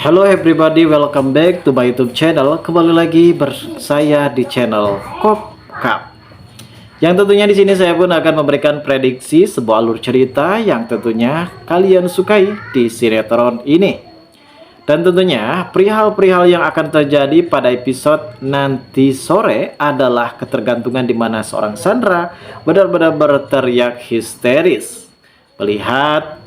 Hello everybody, welcome back to my YouTube channel. Kembali lagi bersaya di channel Kopkap. Yang tentunya di sini saya pun akan memberikan prediksi sebuah alur cerita yang tentunya kalian sukai di sinetron ini. Dan tentunya perihal-perihal yang akan terjadi pada episode nanti sore adalah ketergantungan di mana seorang Sandra benar-benar berteriak histeris melihat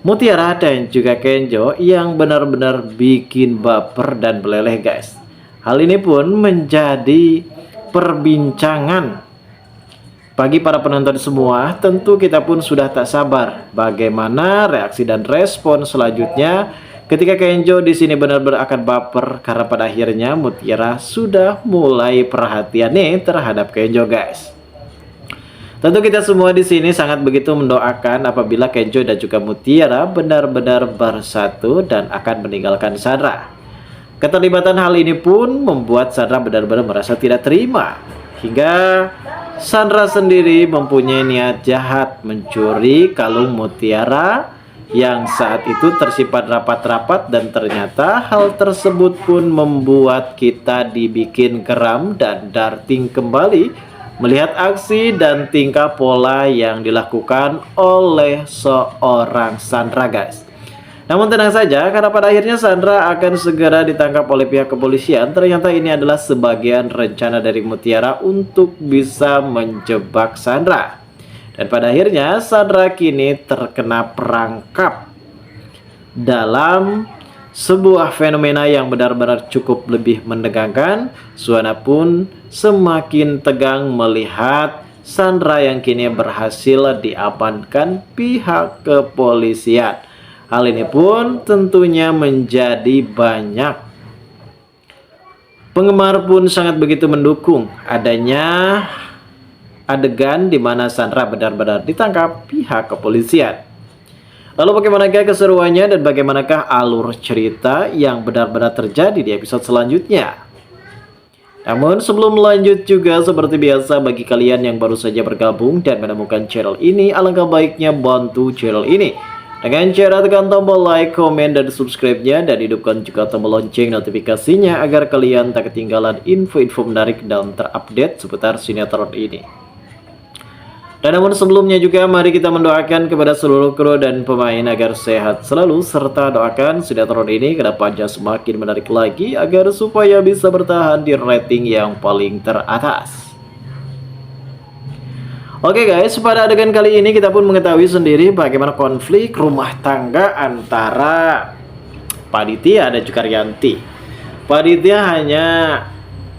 Mutiara dan juga Kenjo yang benar-benar bikin baper dan meleleh guys. Hal ini pun menjadi perbincangan bagi para penonton semua. Tentu kita pun sudah tak sabar bagaimana reaksi dan respon selanjutnya ketika Kenjo di sini benar-benar akan baper karena pada akhirnya Mutiara sudah mulai perhatian nih terhadap Kenjo guys. Tentu kita semua di sini sangat begitu mendoakan apabila Kenjo dan juga Mutiara benar-benar bersatu dan akan meninggalkan Sandra. Keterlibatan hal ini pun membuat Sandra benar-benar merasa tidak terima. Hingga Sandra sendiri mempunyai niat jahat mencuri kalung Mutiara yang saat itu tersimpan rapat-rapat, dan ternyata hal tersebut pun membuat kita dibikin geram dan darting kembali melihat aksi dan tingkah pola yang dilakukan oleh seorang Sandra guys. Namun tenang saja, karena pada akhirnya Sandra akan segera ditangkap oleh pihak kepolisian. Ternyata ini adalah sebagian rencana dari Mutiara untuk bisa menjebak Sandra. Dan pada akhirnya Sandra kini terkena perangkap dalam sebuah fenomena yang benar-benar cukup lebih menegangkan. Suasana pun semakin tegang melihat Sandra yang kini berhasil diamankan pihak kepolisian. Hal ini pun tentunya menjadi banyak penggemar pun sangat begitu mendukung adanya adegan di mana Sandra benar-benar ditangkap pihak kepolisian. Lalu bagaimanakah keseruannya dan bagaimanakah alur cerita yang benar-benar terjadi di episode selanjutnya? Namun sebelum lanjut juga seperti biasa, bagi kalian yang baru saja bergabung dan menemukan channel ini, alangkah baiknya bantu channel ini dengan cara tekan tombol like, komen, dan subscribe-nya, dan hidupkan juga tombol lonceng notifikasinya agar kalian tak ketinggalan info-info menarik dan terupdate seputar sinetron ini. Dan namun sebelumnya juga mari kita mendoakan kepada seluruh kru dan pemain agar sehat selalu, serta doakan sinetron ini kedepannya semakin menarik lagi agar supaya bisa bertahan di rating yang paling teratas. Oke guys, pada adegan kali ini kita pun mengetahui sendiri bagaimana konflik rumah tangga antara Panitia dan juga Rianti. Panitia hanya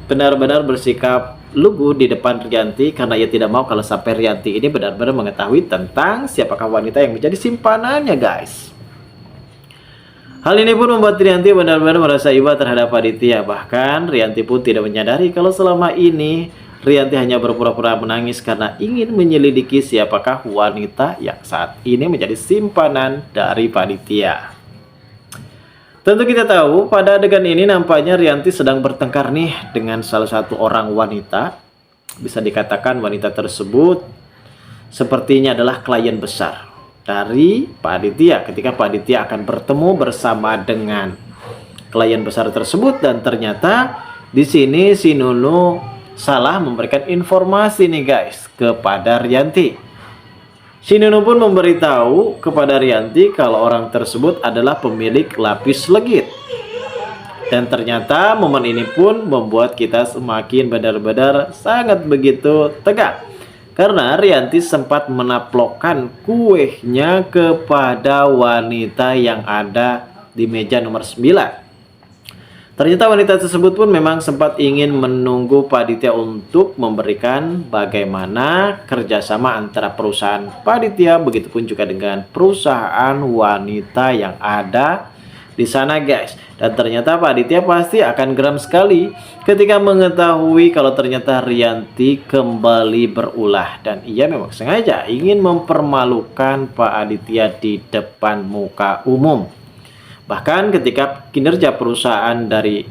benar-benar bersikap lugu di depan Rianti karena ia tidak mau kalau sampai Rianti ini benar-benar mengetahui tentang siapakah wanita yang menjadi simpanannya guys. Hal ini pun membuat Rianti benar-benar merasa iba terhadap Panitia. Bahkan Rianti pun tidak menyadari kalau selama ini Rianti hanya berpura-pura menangis karena ingin menyelidiki siapakah wanita yang saat ini menjadi simpanan dari Panitia. Tentu kita tahu pada adegan ini nampaknya Rianti sedang bertengkar nih dengan salah satu orang wanita. Bisa dikatakan wanita tersebut sepertinya adalah klien besar dari Panitia ketika Panitia akan bertemu bersama dengan klien besar tersebut. Dan ternyata di sini si Nunu salah memberikan informasi nih guys kepada Rianti. Si Nunu pun memberitahu kepada Rianti kalau orang tersebut adalah pemilik lapis legit. Dan ternyata momen ini pun membuat kita semakin benar-benar sangat begitu tegang. Karena Rianti sempat menaplokkan kuehnya kepada wanita yang ada di meja nomor 9. Ternyata wanita tersebut pun memang sempat ingin menunggu Panitia untuk memberikan bagaimana kerjasama antara perusahaan Panitia begitupun juga dengan perusahaan wanita yang ada di sana guys. Dan ternyata Panitia pasti akan geram sekali ketika mengetahui kalau ternyata Rianti kembali berulah, dan ia memang sengaja ingin mempermalukan Pak Aditya di depan muka umum. Bahkan ketika kinerja perusahaan dari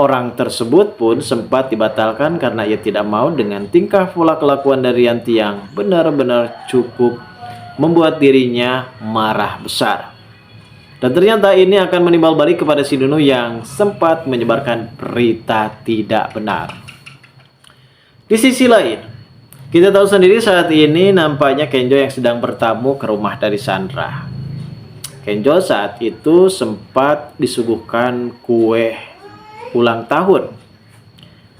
orang tersebut pun sempat dibatalkan karena ia tidak mau dengan tingkah pola kelakuan dari Rianti yang benar-benar cukup membuat dirinya marah besar. Dan ternyata ini akan menimbal balik kepada si Nunu yang sempat menyebarkan berita tidak benar. Di sisi lain, kita tahu sendiri saat ini nampaknya Kenjo yang sedang bertamu ke rumah dari Sandra. Kenjo saat itu sempat disuguhkan kue ulang tahun.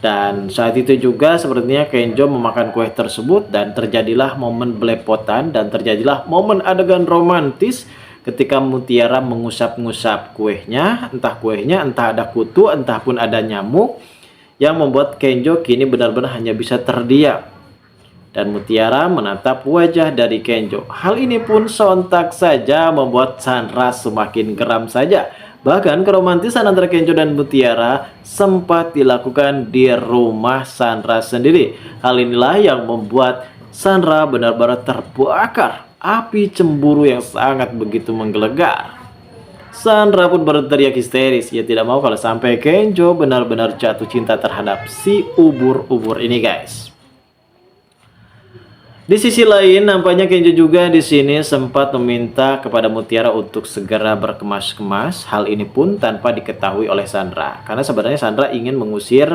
Dan saat itu juga sepertinya Kenjo memakan kue tersebut dan terjadilah momen belepotan dan terjadilah momen adegan romantis ketika Mutiara mengusap-ngusap kuehnya, entah ada kutu, entah pun ada nyamuk, yang membuat Kenjo kini benar-benar hanya bisa terdiam. Dan Mutiara menatap wajah dari Kenjo. Hal ini pun sontak saja membuat Sandra semakin geram saja. Bahkan keromantisan antara Kenjo dan Mutiara sempat dilakukan di rumah Sandra sendiri. Hal inilah yang membuat Sandra benar-benar terbakar. Api cemburu yang sangat begitu menggelegar. Sandra pun berteriak histeris. Ia tidak mau kalau sampai Kenjo benar-benar jatuh cinta terhadap si ubur-ubur ini, guys. Di sisi lain, nampaknya Kenjo juga di sini sempat meminta kepada Mutiara untuk segera berkemas-kemas. Hal ini pun tanpa diketahui oleh Sandra. Karena sebenarnya Sandra ingin mengusir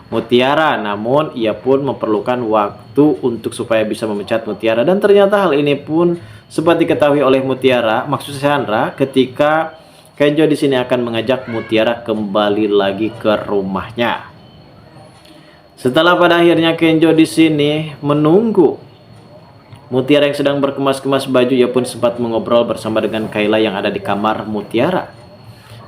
Mutiara, namun ia pun memerlukan waktu untuk supaya bisa memecat Mutiara. Dan ternyata hal ini pun sempat diketahui oleh Mutiara, maksud Sandra, ketika Kenjo di sini akan mengajak Mutiara kembali lagi ke rumahnya. Setelah pada akhirnya Kenjo di sini menunggu Mutiara yang sedang berkemas-kemas baju, ia pun sempat mengobrol bersama dengan Kayla yang ada di kamar Mutiara.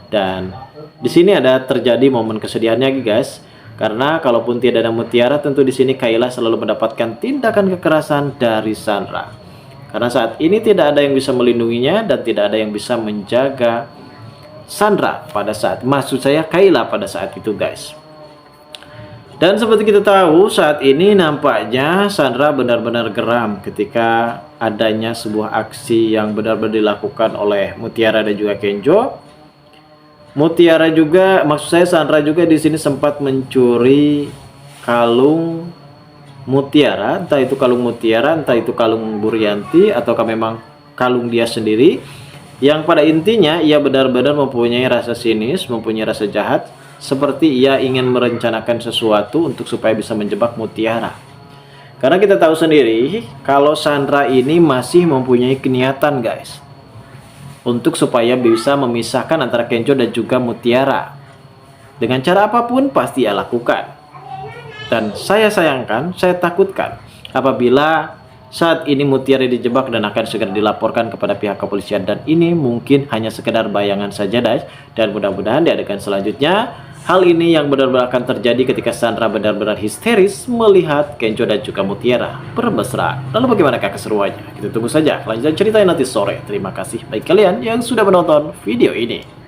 Dan di sini ada terjadi momen kesedihannya, guys. Karena kalaupun tidak ada Mutiara, tentu di sini Kayla selalu mendapatkan tindakan kekerasan dari Sandra. Karena saat ini tidak ada yang bisa melindunginya dan tidak ada yang bisa menjaga Sandra pada saat, maksud saya Kayla pada saat itu, guys. Dan seperti kita tahu, saat ini nampaknya Sandra benar-benar geram ketika adanya sebuah aksi yang benar-benar dilakukan oleh Mutiara dan juga Kenjo. Mutiara juga, maksud saya Sandra juga di sini sempat mencuri kalung Mutiara, entah itu kalung Mutiara, entah itu kalung Buryanti, ataukah memang kalung dia sendiri. Yang pada intinya ia benar-benar mempunyai rasa sinis, mempunyai rasa jahat, seperti ia ingin merencanakan sesuatu untuk supaya bisa menjebak Mutiara. Karena kita tahu sendiri kalau Sandra ini masih mempunyai niatan, guys, untuk supaya bisa memisahkan antara Kenjo dan juga Mutiara. Dengan cara apapun pasti ia lakukan. Dan saya sayangkan, saya takutkan apabila saat ini Mutiara dijebak dan akan segera dilaporkan kepada pihak kepolisian. Dan ini mungkin hanya sekedar bayangan saja, guys. Dan mudah-mudahan di adegan selanjutnya hal ini yang benar-benar akan terjadi ketika Sandra benar-benar histeris melihat Kenjo dan juga Mutiara bermesra. Lalu bagaimanakah keseruannya? Kita tunggu saja kelanjutan ceritanya nanti sore. Terima kasih bagi kalian yang sudah menonton video ini.